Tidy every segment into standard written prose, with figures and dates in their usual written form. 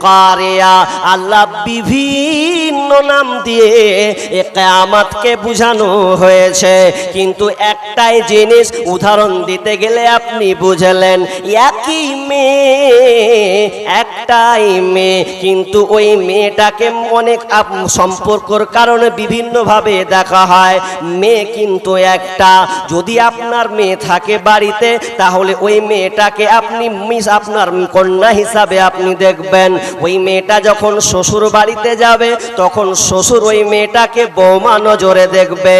কারিয়া। আল্লাহ বিভিন্ন নাম দিয়ে কিয়ামতকে বোঝানো হয়েছে, কিন্তু একটাই জিনিস উদাহরণ দিতে গেলে আপনি বুঝলেন, একই একটাই মেয়ে, কিন্তু ওই মেয়েটাকে অনেক সম্পর্কর কারণে বিভিন্নভাবে দেখা হয়। মেয়ে কিন্তু একটা। যদি আপনার মেয়ে থাকে বাড়িতে, তাহলে ওই মেয়েটাকে আপনি আপনার কন্যা হিসাবে আপনি দেখবেন। ওই মেয়েটা যখন শ্বশুর বাড়িতে যাবে, তখন শ্বশুর ওই মেয়েটাকে বৌমা নজরে দেখবে।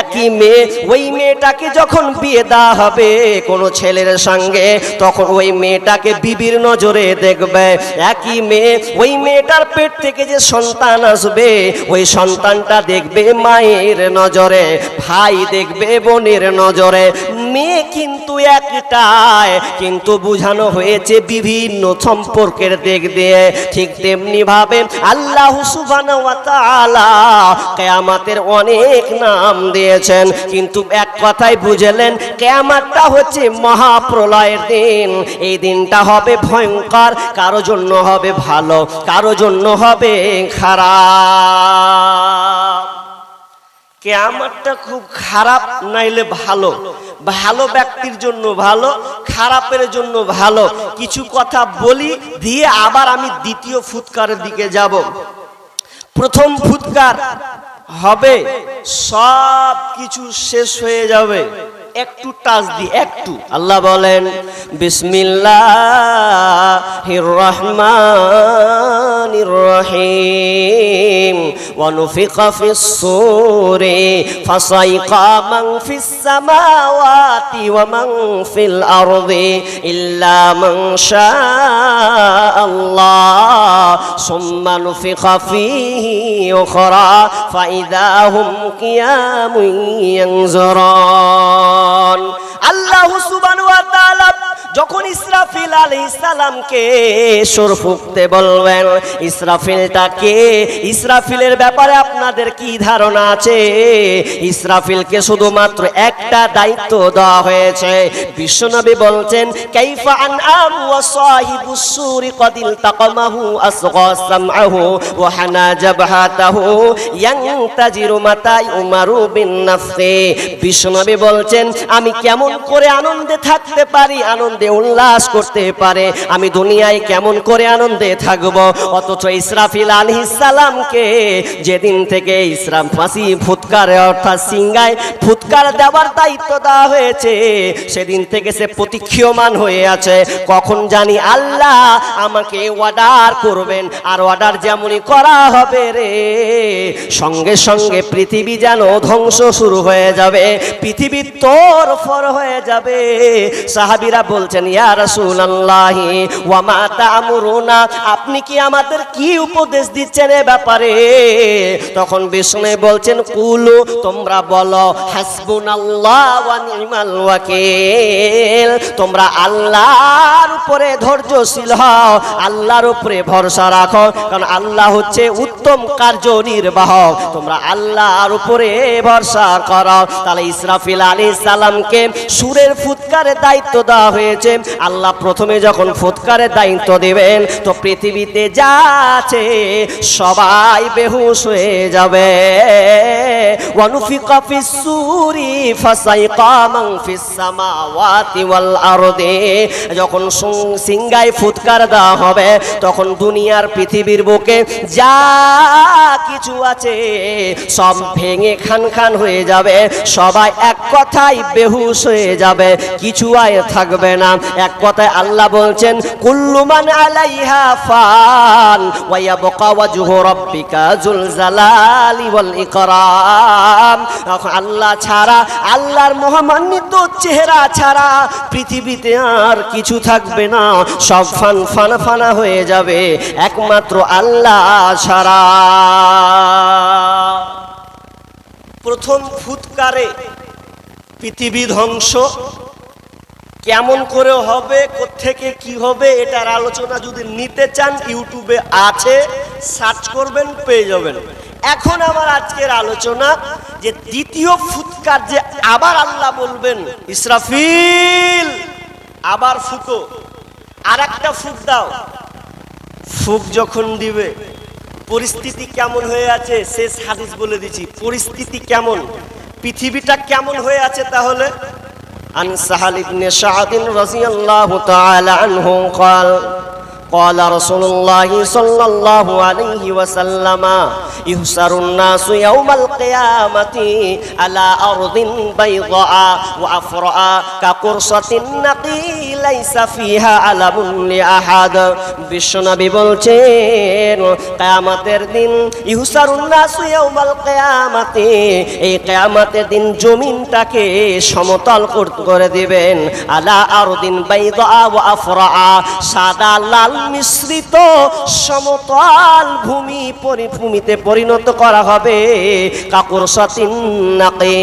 একই মেয়ে, ওই মেয়েটাকে যখন বিয়ে দেওয়া হবে কোনো ছেলের সঙ্গে, তখন ওই মেয়েটাকে বিবির নজরে দেখবে। একই মেয়ে, ওই মেয়েটার পেট থেকে যে সন্তান আসবে, ওই সন্তানটা দেখবে মায়ের নজরে, ভাই দেখবে বোনের নজরে। মেয়ে কিন্তু একটাই, কিন্তু বোঝানো হয়েছে বিভিন্ন সম্পর্কের দিক দিয়ে। ঠিক তেমনি ভাবে আল্লাহ সুবহানাহু ওয়া তাআলা কিয়ামতের অনেক নাম দিয়েছেন, কিন্তু এক কথাই বুঝলেন, কিয়ামতটা হচ্ছে মহাপ্রলয়ের দিন। এই দিনটা হবে ভয়ঙ্কর, কারো জন্য হবে ভালো, কারো জন্য হবে খারাপ। কিয়ামতটা খুব খারাপ নাইলে ভালো, ভালো ব্যক্তির জন্য ভালো, খারাপের জন্য ভালো। কিছু কথা বলি দিয়ে আবার আমি দ্বিতীয় ফুৎকারের দিকে যাব। প্রথম ফুৎকার হবে, সব কিছু শেষ হয়ে যাবে, একটু টাচ দি, একটু। আল্লাহ বলেন, বিসমিল্লাহির রহমানির রহিম, ওয়া নুফিখা ফিস সূরি ফাসাইকা মান ফিস সামাওয়াতি ওয়া মান ফিল আরদি ইল্লা মান শাআল্লাহ সুম্মা নুফিখা ফিহি উখরা ফাইদা হুম কিয়ামুন ইয়ানজুরুন। আল্লাহু সুবহানাহু ওয়া তাআলা যখন ইসরাফিল আলাইহিস সালামকে সুর ফুঁকতে বলবেন, ইসরাফিলটাকে, ইসরাফিলের ব্যাপারে আপনাদের কি ধারণা আছে? ইসরাফিলকে শুধুমাত্র একটা দায়িত্ব দেওয়া হয়েছে। বিশ্বনবী বলছেন, কাইফা আনআম ওয়া সাহিবুস সূরি কদিল তাকামাহু আসগা সামআহু ওয়া হানা জাবহাতাহু ইয়ানতাজিরু মাতা উমারু বিন নাফসি। বিশ্বনবী বলছেন, আমি কেমন করে আনন্দে থাকতে পারি, আনন্দে উল্লাস করতে পারে, আমি দুনিয়ায় কেমন করে আনন্দে থাকব। অথচ ইসরাফিল আলাইহিস সালামকে যেদিন থেকে ইসরাম ফাঁসি ফুৎকারে অর্থাৎ সিংগায় ফুৎকার দেওয়ার দায়িত্ব দেওয়া হয়েছে, সেদিন থেকে সে প্রতীক্ষমান হয়ে আছে, কখন জানি আল্লাহ আমাকে অর্ডার করবেন। আর অর্ডার যেমনই করা হবে রে, সঙ্গে সঙ্গে পৃথিবী যেন ধ্বংস শুরু হয়ে যাবে, পৃথিবী তোরফর হয়ে যাবে। সাহাবীরা বলছেন, ইয়া রাসূলুল্লাহি ওয়া মা তা'মুরুনা, আপনি কি আমাদের কি উপদেশ দিচ্ছেন এ ব্যাপারে? তখন বিষ্ণু বলছেন, কুলু, তোমরা বলো, হাসবুনাল্লাহ ওয়া নি'মাল ওয়াকিল, তোমরা আল্লাহর উপরে ধৈর্যশীল হও, আল্লাহর উপরে ভরসা রাখো, কারণ আল্লাহ হচ্ছে উত্তম কার্যনির্বাহক, তোমরা আল্লাহর উপরে ভরসা করো। তাহলে ইসরাফিল আলাইহিস সালামকে সুরের ফুৎকারের দায়িত্ব দেওয়া হয়েছে। আল্লাহ প্রথমে যখন ফুৎকারের দায়িত্ব দিবেন, তো পৃথিবীতে যা আছে সবাই বেহুশ হয়ে যাবে। ওয়া নুফিকা ফিস সূরি ফাসাইকা মান ফিস সামাওয়াতি ওয়াল আরদি, যখন সিংগায় ফুৎকার দেওয়া হবে, তখন দুনিয়ার পৃথিবীর বুকে যা কিছু আছে সব ভেঙে খান খান হয়ে যাবে, সবাই এক কথায় বেহুশ হয়ে যাবে, কিছু আর থাকবে না। এক কথায় আল্লাহ বলছেন, কুল্লু মান আলাইহা ফান ওয়া ইয়াবকা ওয়াজহু রাব্বিকা যুল জালালি ওয়াল ইকরাম। আল্লাহ ছাড়া, আল্লাহর মহামান্বিত চেহারা ছাড়া পৃথিবীতে আর কিছু থাকবে না, সব ফানা হয়ে যাবে একমাত্র আল্লাহ ছাড়া। প্রথম ফুৎকারে পৃথিবী ধ্বংস কেমন করে হবে, কোত্থেকে কি হবে, এটার আলোচনা যদি নিতে চান ইউটিউবে আছে, সার্চ করবেন পেয়ে যাবেন। এখন আমার আজকের আলোচনা যে দ্বিতীয় ফুৎকার যে আবার আল্লাহ বলবেন, ইসরাফিল আবার ফুঁকো, আর একটা ফুঁক দাও, ফুক যখন দিবে পরিস্থিতি কেমন হয়ে আছে, শেষ হাদিস বলে দিচ্ছি পরিস্থিতি কেমন, পৃথিবীটা কেমন হয়ে আছে। তাহলে আন সাহাল ইবনে সাদ রাদিয়াল্লাহু তাআলা আনহু قال قال رسول الله صلى الله عليه وسلم يحشر الناس يوم القيامة على أرض بيضاء وأفراء كقرصة النقي ليس فيها علم لأحد বিশ্বনবী বলছেন কিয়ামতের দিন ইহসারুন নাস ইয়াউমাল কিয়ামাতি, এই কিয়ামতের দিন জমিনটাকে সমতল করে দিবেন। আলা আরদিন বাইদা ওয়া আফরা, সাদা লাল মিশ্রিত সমতল ভূমিতে পরিণত করা হবে। কাকুরসাতিন নাকি,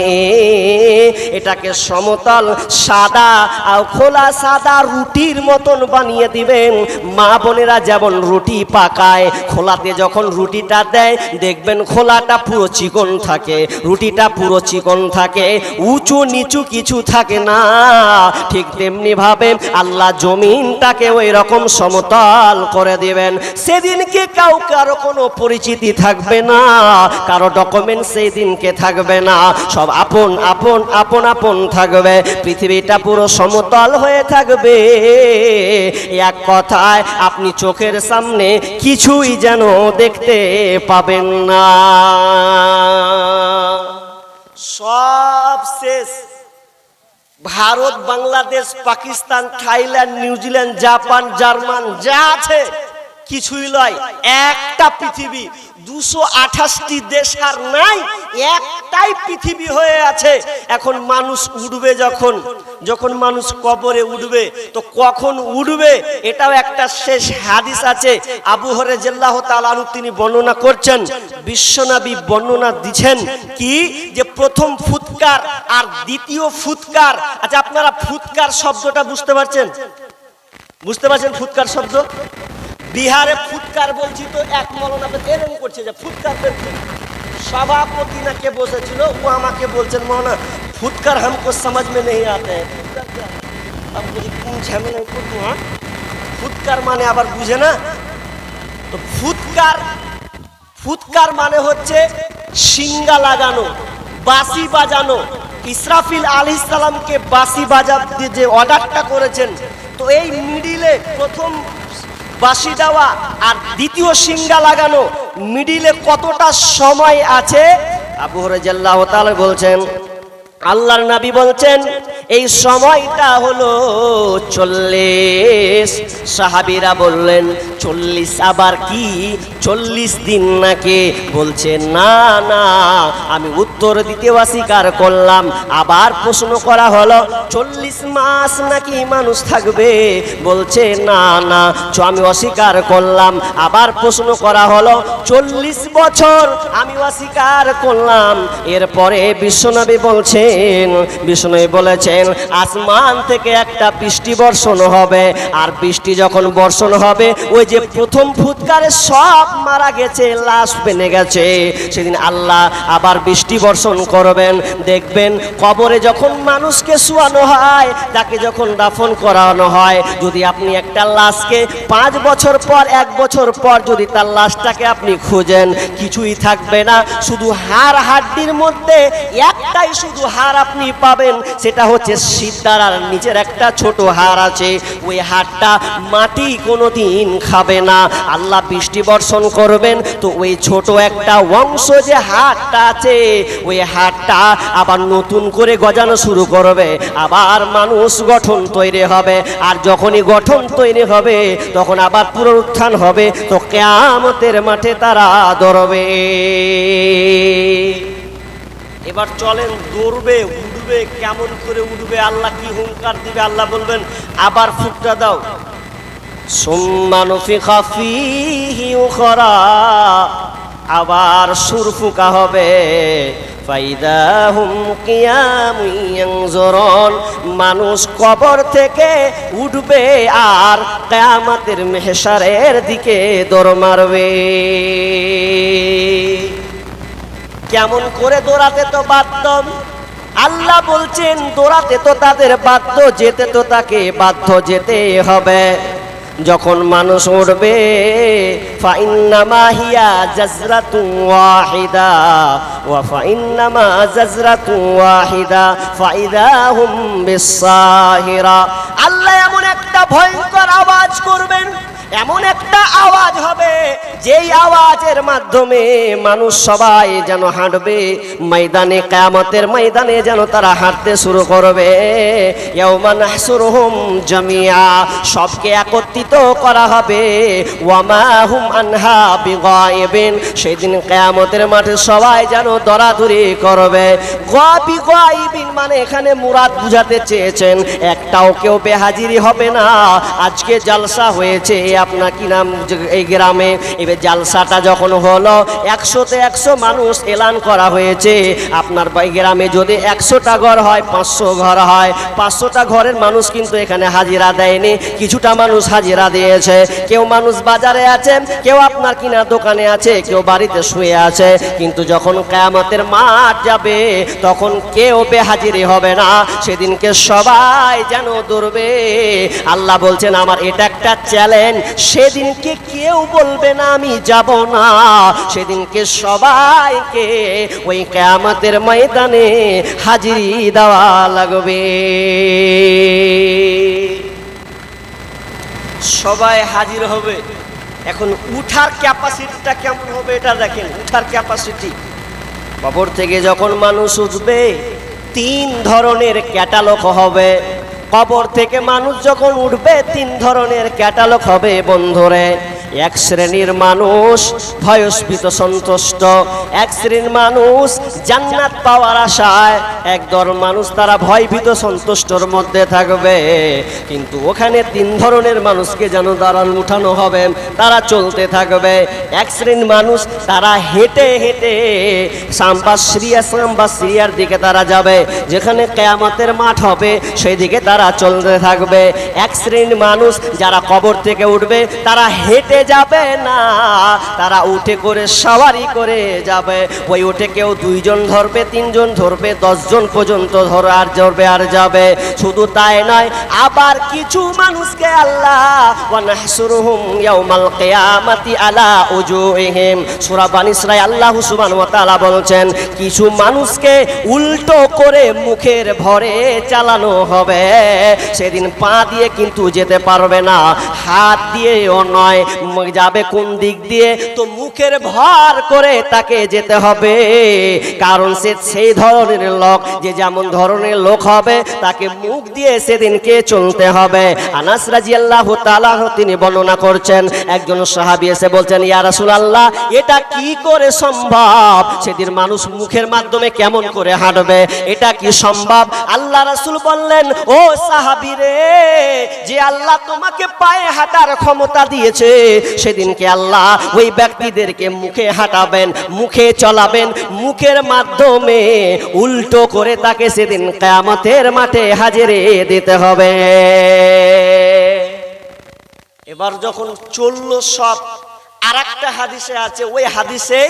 এটাকে সমতল সাদা আর খোলা সাদা রুটির মতন বানিয়ে দিবেন। মা বোনেরা যেমন রুটি পাকায়, খোলাতে যখন রুটিটা দেয় দেখবেন খোলাটা পুরো চিকন থাকে, রুটিটা পুরো চিকন থাকে, উঁচু নিচু কিছু থাকে না। ঠিক তেমনি ভাবে আল্লাহ জমিনটাকে ওই রকম সমতল করে দিবেন। সেদিনকে কারো কোনো পরিচিতি থাকবে না, কারো ডকুমেন্ট সেই দিনকে থাকবে না, সব আপন আপন আপন আপন থাকবে। পৃথিবীটা পুরো সমতল হয়ে থাকবে। এক কথায় আপনি চোখের সামনে কিছুই যেন দেখতে পাবেন না, সব শেষ। Bharat, Bangladesh, Pakistan, Thailand, New Zealand, Japan, German যা আছে কিছুই নয়। একটা পৃথিবী, 228টি দেশ আর নাই, একটাই পৃথিবী হয়ে আছে। এখন মানুষ উঠবে, যখন মানুষ কবরে উঠবে তো কখন উঠবে এটাও একটা শেষ হাদিস আছে। আবু হুরায়রা রাদিয়াল্লাহু তাআলা আনহু তিনি বর্ণনা করছেন, বিশ্বনবী বর্ণনা দিচ্ছেন কি যে প্রথম ফুৎকার আর দ্বিতীয় ফুৎকার। আচ্ছা আপনারা ফুৎকার শব্দটা বুঝতে পারছেন? ফুৎকার শব্দ বিহারে ফুৎকার বলছি তো এক মৌলানা এরকম করছে যে ফুৎকার সভাপতি না কে বসেছিল, ও আমাকে বলছেন মৌলানা ফুৎকার हमको समझ में नहीं आते हैं। अब मुझे কোন ঝামেলায় পড়বো? ফুৎকার মানে আবার বুঝে না তো। ফুৎকার মানে হচ্ছে শিঙ্গা লাগানো, বাঁশি বাজানো। ইসরাফিল আলাইহিস সালামকে বাঁশি বাজাতে যে অর্ডারটা করেছেন, তো এই মিডিলে প্রথম বাঁশি দেওয়া আর দ্বিতীয় শিঙ্গা লাগানো, মিডিলে কতটা সময় আছে? আবু হুরায়রা রাদিয়াল্লাহু তাআলা বলছেন, আল্লাহর নবী বলছেন এই সময়টা হলো 40। সাহাবীরা বললেন 40 আবার কি 40 দিন নাকি? বলছে না না, আমি উত্তর দিতে অস্বীকার করলাম। আবার প্রশ্ন করা হলো 40 মাস নাকি মানুষ থাকবে? বলছে না না, আমি অস্বীকার করলাম। আবার প্রশ্ন করা হলো 40 বছর, আমি অস্বীকার করলাম। এরপরে বিশ্বনবী বলেছেন আসমান থেকে একটা বৃষ্টি বর্ষণ হবে, আর বৃষ্টি যখন বর্ষণ হবে ওই যে প্রথম ফুৎকারে সব মারা গেছে, লাশ বেনে গেছে, সেদিন আল্লাহ আবার বৃষ্টি বর্ষণ করবেন। দেখবেন কবরে যখন মানুষকে শোয়ানো হয়, তাকে যখন দাফন করানো হয়, যদি আপনি একটা লাশকে 5 বছর পর 1 বছর পর যদি তার লাশটাকে আপনি খুঁজেন, কিছুই থাকবে না, শুধু হাড় হাড্ডির মধ্যে একটাই শুধু হাড় আপনি পাবেন, সেটা হচ্ছে সিদ্ধার আর নিচের একটা ছোট হাড় আছে। ওই হাড়টা মাটি কোনোদিন খাবে না। আল্লাহ বৃষ্টি বর্ষণ করবেন, তো ওই ছোট একটা অংশ যে হাড়টা আছে, ওই হাড়টা আবার নতুন করে গজানো শুরু করবে, আবার মানুষ গঠন তৈরি হবে। আর যখনই গঠন তৈরি হবে তখন আবার পুনরুত্থান হবে, তো কিয়ামতের মাঠে তারা দৌড়বে। এবার চলেন দৌড়বে, উঠবে, কেমন করে উঠবে, আল্লাহ কি হুঙ্কার দিবে? আল্লাহ বলবেন আবার ফুঁকটা দাও। সুম্মা নুফিখা ফীহি উখরা, আবার সুর ফুঁকা হবে। ফাইদা হুম কিয়ামুন ইয়ানজুরুন, মানুষ কবর থেকে উঠবে আর কিয়ামতের মেহশারের দিকে দৌড় মারবে। কেমন করে দৌড়াতে তো বাধ্য, আল্লাহ বলছেন দৌড়াতে তো তাদের বাধ্য, যেতে তো তাকে বাধ্য যেতে হবে। যখন মানুষ উঠবে ফাইন্নামা হিয়া জাজরাতুন ওয়াহিদা ওয়া ফাইন্নামা জাজরাতুন ওয়াহিদা ফাইদা হুম বিসাহিরা। আল্লাহ এমন একটা ভয়ঙ্কর আওয়াজ করবেন, এমন একটা আওয়াজ হবে যেই আওয়াজের মাধ্যমে মানুষ সবাই যেন হাঁটবে ময়দানে, কিয়ামতের ময়দানে যেন তারা হাঁটতে শুরু করবে। ইয়াউমা নাহসুরুহুম জামিআ, সবকে একত্রিত করা হবে। ওয়া মা হুম আনহা বিগাইবিন, সেদিন কিয়ামতের মাঠে সবাই যেন দরাদরি করবে। বিগাইবিন মানে এখানে মুরাদ বুঝাতে চেয়েছেন একটাও কেউ বেহাজিরি হবে না। আজকে জালসা হয়েছে আপনার কি নাম এই গ্রামে, এবার জালসাটা যখন হলো 100তে 100 মানুষ এলান করা হয়েছে। আপনার গ্রামে যদি 100টা ঘর হয়, 500 ঘর হয়, 500টা ঘরের মানুষ কিন্তু এখানে হাজিরা দেয়নি, কিছুটা মানুষ হাজিরা দিয়েছে। কেউ মানুষ বাজারে আছে, কেউ আপনার কিনা দোকানে আছে, কেউ বাড়িতে শুয়ে আছে। কিন্তু যখন কিয়ামতের মাঠ যাবে তখন কেউ বেহাজিরি হবে না, সেদিনকে সবাই যেন দৌড়বে। আল্লাহ বলছেন আমার এটা একটা চ্যালেঞ্জ, সেদিনকে কেউ বলবে না আমি যাব না। সেদিনকে সবাইকে ওই কিয়ামতের ময়দানে হাজিরি দেওয়া লাগবে। সবাই হাজির হবে। এখন উঠার ক্যাপাসিটিটা কেমন হবে এটা দেখেন, উঠার ক্যাপাসিটি। কবর থেকে যখন মানুষ উঠবে 3 ধরনের ক্যাটালগ হবে। কবর থেকে মানুষ যখন উঠবে 3 ধরনের ক্যাটালগ হবে বন্ধুরে। এক শ্রেণীর মানুষ ভয়স্ফীত সন্তুষ্ট, এক শ্রেণীর মানুষ জান্নাত পাওয়ার আশায়, এক দল মানুষ তারা ভয়ভীত সন্তুষ্টর মধ্যে থাকবে। কিন্তু ওখানে 3 ধরনের মানুষকে যেন দাঁড়ান উঠানো হবে, তারা চলতে থাকবে। এক শ্রেণীর মানুষ তারা হেঁটে হেঁটে সাম্বাসিরিয়ার দিকে তারা যাবে, যেখানে কিয়ামতের মাঠ হবে সেই দিকে তারা চলতে থাকবে। এক শ্রেণীর মানুষ যারা কবর থেকে উঠবে তারা হেঁটে যাবে না, তারা উঠে করে সওয়ারি করে যাবে। ওই উঠে কেউ 2 জন ধরবে, 3 জন ধরবে, 10 জন পর্যন্ত ধরবে আর যাবে। শুধু তাই নয়, আবার কিছু মানুষকে আল্লাহ ওয়া নাহসুরুহুম ইয়াউমাল কিয়ামাতি আলা উজুহিহিম, সূরা বানী ইসরাঈল আল্লাহ সুবহানাহু ওয়া তাআলা বলছেন কিছু মানুষকে উল্টো করে মুখের ভরে চালানো হবে। সেদিন পা দিয়ে কিন্তু যেতে পারবে না, হাত দিয়েও নয়, যাবে কোন দিক দিয়ে? তো মুখের ভর করে তাকে যেতে হবে। কারণ সে সেই ধরনের লোক, যে যেমন ধরনের লোক হবে তাকে মুখ দিয়ে সেদিনকে চলতে হবে। আনাস রাদিয়াল্লাহু তাআলা তিনি বর্ণনা করছেন, একজন সাহাবী এসে বলছেন ইয়া রাসূলুল্লাহ এটা কি করে সম্ভব? সেদিন মানুষ মুখের মাধ্যমে কেমন করে হাঁটবে, এটা কি সম্ভব? আল্লাহ রাসূল বললেন ও সাহাবী রে, যে আল্লাহ তোমাকে পায়ে হাঁটার ক্ষমতা দিয়েছে সেদিনকে আল্লাহ ওই ব্যক্তিদেরকে মুখে হাঁটাবেন, মুখে চলাবেন, মুখের মাধ্যমে উল্টো করে তাকে সেদিন কিয়ামতের মাঠে হাজিরে দিতে হবে। এবার যখন চললো সব, আরেকটা হাদিসে আছে, ওই হাদিসে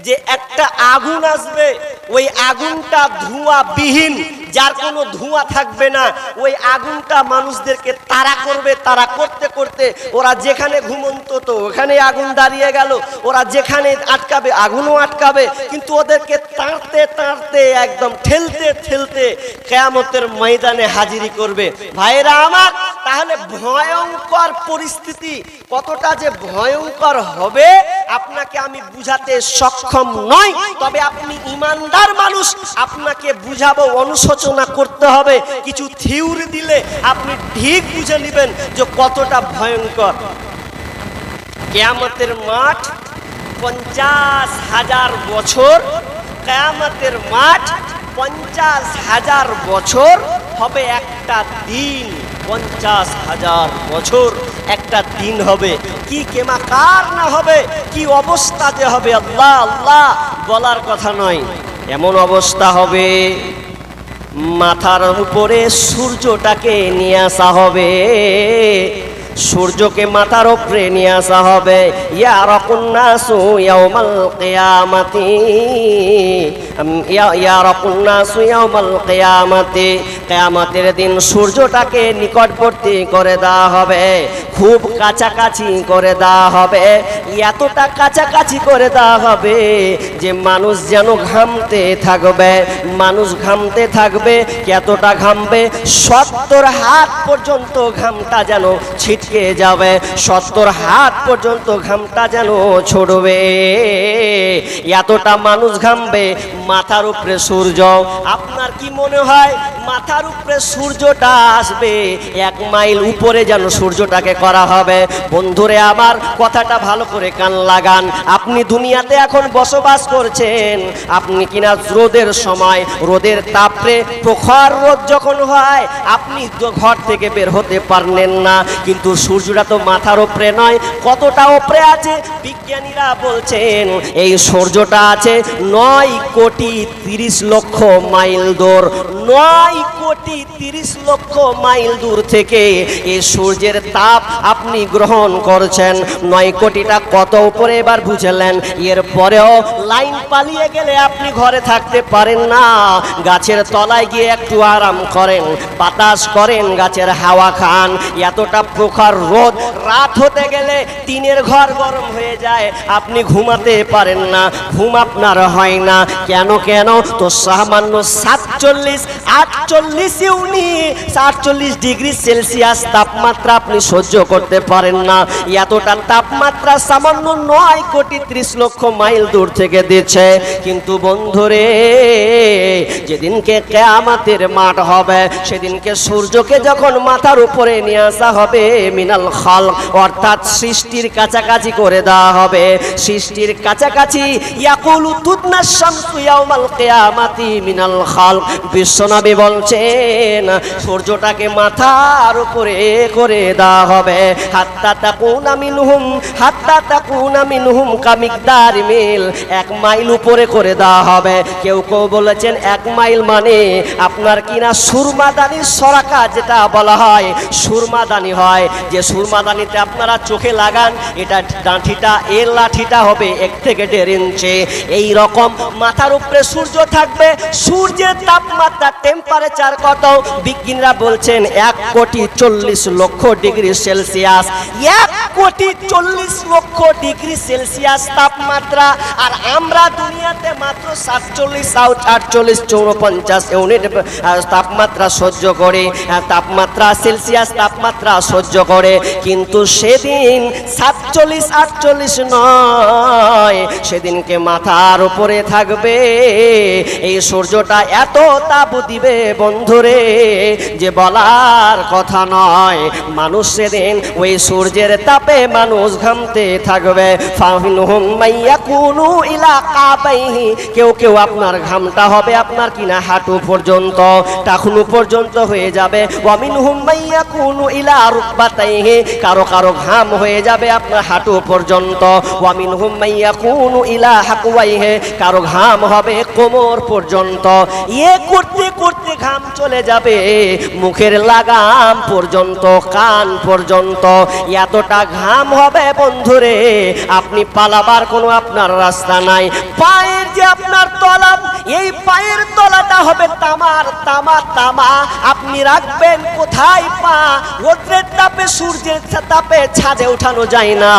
যে একটা আগুন আসবে, ওই আগুনটা ধোঁয়াবিহীন, যার কোনো ধোঁয়া থাকবে না। ওই আগুনটা মানুষদেরকে তাড়া করবে, তাড়া করতে করতে ওরা যেখানে ঘুমন্ত তো ওখানে আগুন দাঁড়িয়ে গেল, ওরা যেখানে আটকাবে আগুনও আটকাবে, কিন্তু ওদেরকে তাড়তে তাড়তে একদম ঠেলতে ঠেলতে কিয়ামতের ময়দানে হাজিরি করবে। ভাইরা আমার, তাহলে ভয়ঙ্কর পরিস্থিতি কতটা যে ভয়ঙ্কর হবে আপনাকে আমি বুঝাতে সক্ষম নই, তবে আপনি ইমানদার মানুষ, আপনাকে বুঝাবো, অনুশোচনা করতে হবে। কিছু থিওরি দিলে আপনি ঠিক বুঝে নেবেন যে কতটা ভয়ঙ্কর। কিয়ামতের মাঠ 50,000 বছর, কিয়ামতের মাঠ 50,000 বছর হবে একটা দিন। 50,000 বছর একটা দিন হবে, কি কেমাকার না হবে, কি অবস্থা যে হবে আল্লাহ আল্লাহ বলার কথা নয়। এমন অবস্থা হবে মাথার উপরে সূর্যটাকে নিয়ে আসা হবে, সূর্যকে মাথার উপরে নিয়ে আসা হবে। ইয়ারাকুন নাসু ইয়াউমাল কিয়ামাতি, ইয়ারাকুন নাসু ইয়াউমাল কিয়ামাতি, কিয়ামতের দিন সূর্যটাকে নিকটবর্তী করে দেওয়া হবে, খুব কাছাকাছি করে দেওয়া হবে। এতটা কাছাকাছি করে দেওয়া হবে যে মানুষ যেন ঘামতে থাকবে, মানুষ ঘামতে থাকবে। কতটা ঘামবে? 70 হাত পর্যন্ত ঘামটা যেন ছিটকে যাবে, 70 হাত পর্যন্ত ঘামটা যেন ছড়বে। এতটা মানুষ ঘামবে, মাথার উপরে সূর্য। আপনার কি মনে হয় মাথার উপরে সূর্যটা আসবে? 1 মাইল উপরে যেন সূর্যটাকে করা হবে। বন্ধুরে আমার, কথাটা ভালো করে কান লাগান। আপনি দুনিয়াতে এখন বসবাস করছেন, আপনি কিনা রোদের সময়, রোদের তাপে, প্রখর রোদ যখন হয়, আপনি তো ঘর থেকে বের হতে পারলেন না, কিন্তু সূর্যটা তো মাথার উপরে নয়, কতটা উপরে আছে? বিজ্ঞানীরা বলছেন এই সূর্যটা আছে 9 কোটি 30 লক্ষ মাইল দূর। 9 কোটি 30 লক্ষ মাইল দূর থেকে এই সূর্যের তাপ আপনি গ্রহণ করছেন। 9 কোটিটা কত উপরে এবার বুঝলেন? এরপরেও লাইন পালিয়ে গেলে আপনি ঘরে থাকতে পারেন না, গাছের তলায় গিয়ে একটু আরাম করেন, বাতাস করেন, গাছের হাওয়া খান। এতটা প্রখর রোদ, রাত হতে গেলে টিনের ঘর গরম হয়ে যায়, আপনি ঘুমাতে পারেন না, ঘুম আপনার হয় না। কেন কেন? তো সামান্য 48 ডিগ্রি সেলসিয়াস তাপমাত্রা আপনি সহ্য করতে পারেন না। এতটা তাপমাত্রা সামান্য 9 কোটি 30 লক্ষ মাইল দূর থেকে দিচ্ছে। কিন্তু বন্ধুরে, যেদিনকে কিয়ামতের মাঠ হবে, সেদিনকে সূর্যকে যখন মাথার উপরে নিয়ে আসা হবে, মিনাল খালক, অর্থাৎ সৃষ্টির কাছাকাছি করে দেওয়া হবে, সৃষ্টির কাছাকাছি। ইয়াকুলু তুদনা শামসু ইয়াউমাল কিয়ামাতি মিনাল খালক। বিশ্বনবী বলছেন সূর্যটাকে মাথার উপরে করে দেওয়া হবে, হাত্তা তাকুনা মিনহুম কামিকদার মিল, 1 মাইল উপরে করে দেওয়া হবে। কেউ কেউ বলেছেন 1 মাইল মানে আপনার কিনা সুরমাদানির সরাকা, যেটা বলা হয় সুরমাদানি হয়, যে সুরমাদানিতে আপনারা চোখে লাগান, এটা লাঠিটা, এর লাঠিটা হবে 1 থেকে 1.5 ইঞ্চি। এই রকম মাথার উপরে সূর্য থাকবে। সূর্যের তাপমাত্রা, টেম্পারেচার কত? বিজ্ঞানীরা বলছেন 1 কোটি 40 লক্ষ ডিগ্রি সেলসিয়াস। 1 কোটি 40 লক্ষ ডিগ্রি সেলসিয়াস তাপমাত্রা। আর আমরা দুনিয়াতে মাত্র 47, 48, 54 ইউনিট তাপমাত্রা সহ্য করে, তাপমাত্রা সেলসিয়াস তাপমাত্রা সহ্য করে। কিন্তু সেদিন 47, 48 নয়, সেদিনকে মাথার উপরে থাকবে এই সূর্যটা, এত তাপ দিবে বন্ধুরে যে বলার কথা নয়। মানুষ সেদিন ওই সূর্যের তাপে মানুষ ঘামতে থাকবে। ফামিনহুম মাইয়াকুনু ইলা কাবাইহি, কেউ কেউ আপনার ঘামটা হবে আপনার কিনা হাঁটু পর্যন্ত, টাকুনু পর্যন্ত হয়ে যাবে। ওয়ামিনহুম মাইয়াকুনু ইলা রুকবাতাইহি, কারো কারো ঘাম হয়ে যাবে আপনার হাঁটু পর্যন্ত। ওয়ামিনহুম মাইয়াকুনু ইলা হাকওয়াইহি, কারো ঘাম হবে কোমর পর্যন্ত। করতে করতে ঘাম চলে যাবে মুখের লাগাম পর্যন্ত, কান পর্যন্ত। এতটা ঘাম হবে বন্ধুরে, আপনি পালাবার কোনো আপনার রাস্তা নাই। পায়ের যে আপনার তলা, এই পায়ের তলাটা হবে তামার, তামা। আপনি রাখবেন কোথায়? পা। রোদ্রের তাপে, সূর্যের তাপে ছাদে উঠানো যায় না,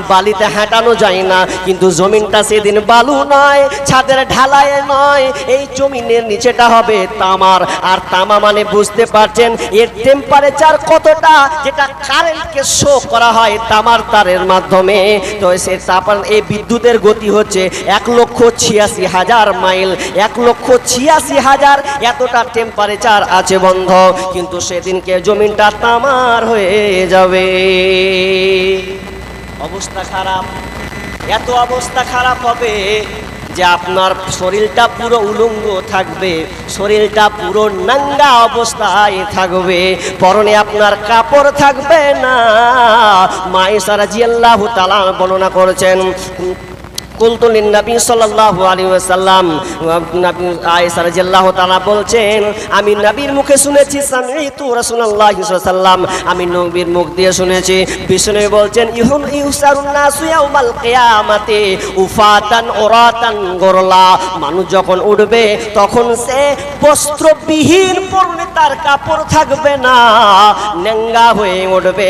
বালিতে হাঁটানো যায় না। কিন্তু জমিনটা সেদিন বালু নয়, ছাদের ঢালাই নয়, এই জমিনের নিচেটা হবে তামার। আর তামা মানে বুঝতে পারছেন এর টেম্পারেচার কতটা, যেটা কারেন্টকে শো করা হয় তামার তারের মাধ্যমে। তো সে তারপর এই বিদ্যুতের গতি হচ্ছে 1,86,000 মাইল, 1,86,000, এতটা টেম্পারেচার আছে বন্ধ। কিন্তু সেদিনকে জমিনটা তামার হয়ে যাবে। অবস্থা খারাপ, এত অবস্থা খারাপ হবে যে আপনার শরীরটা পুরো উলঙ্গ থাকবে, শরীরটা পুরো নাঙ্গা অবস্থায় থাকবে, পরনে আপনার কাপড় থাকবে না। মা আয়েশা রাদিয়াল্লাহু তাআলা বর্ণনা করেছেন, কুলতু লিন-নবী সাল্লাল্লাহু আলাইহি ওয়াসাল্লাম, নবী আয়েশা রাদিয়াল্লাহু তাআলা বলছেন আমি নবীর মুখে শুনেছি, সামি'তু রাসূলুল্লাহি সাল্লাল্লাহু আলাইহি ওয়াসাল্লাম, আমি নবীর মুখ দিয়ে শুনেছি, বিষ্ণু বলছেন ইউসারুন নাসু ইয়াউমাল কিয়ামাতি উফাতান উরাতান গুরলা, মানুষ যখন উঠবে তখন সে বস্ত্রবিহীন, পরনে তার কাপড় থাকবে না, নেঙ্গা হয়ে উঠবে।